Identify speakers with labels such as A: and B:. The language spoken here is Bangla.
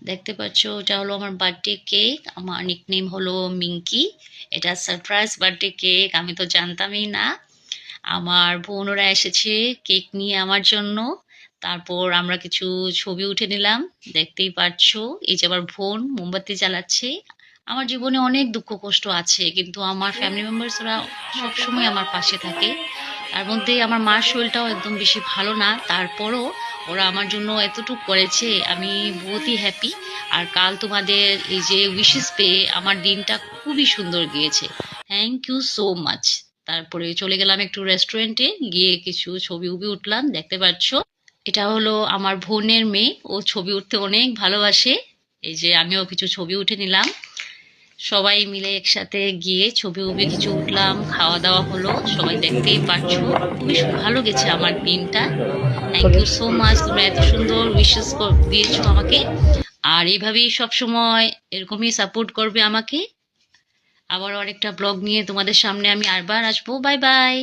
A: দেখতে পাচ্ছ এটা হলো আমার বার্থডে কেক। আমার নিকনেম হলো মিঙ্কি। এটা সারপ্রাইজ বার্থডে কেক, আমি তো জানতামই না। আমার বোনরা এসেছে কেক নিয়ে আমার জন্য। তারপর আমরা কিছু ছবি উঠে নিলাম। দেখতেই পাচ্ছো এই যে আমার বোন মোমবাতি জ্বালাচ্ছে। আমার জীবনে অনেক দুঃখ কষ্ট আছে, কিন্তু আমার ফ্যামিলি মেম্বার্সরা সবসময় আমার পাশে থাকে। তার মধ্যে আমার মার শরীরটাও একদম বেশি ভালো না, তারপরও ওরা আমার জন্য এতটুকু করেছে, আমি বহুতই হ্যাপি। আর কাল তোমাদের এই যে উইশেস পেয়ে আমার দিনটা খুবই সুন্দর গিয়েছে। Thank you so much. তারপরে চলে গেলাম একটু রেস্টুরেন্টে, গিয়ে কিছু ছবি উবি উঠলাম। দেখতে পাচ্ছ এটা হলো আমার বোনের মেয়ে, ও ছবি উঠতে অনেক ভালোবাসে। এই যে আমিও কিছু ছবি উঠে নিলাম। সবাই মিলে একসাথে গিয়ে ছবি উবি কিছু উঠলাম, খাওয়া দাওয়া হলো। সবাই দেখতেই পাচ্ছো খুবই ভালো গেছে আমার দিনটা। থ্যাংক ইউ সো মাচ, তোমরা এত সুন্দর উইশেস দিয়েছো আমাকে। আর এইভাবেই সব সময় এরকমই সাপোর্ট করবে আমাকে। আবার আরেকটা ব্লগ নিয়ে তোমাদের সামনে আমি আবার আসবো। Bye bye.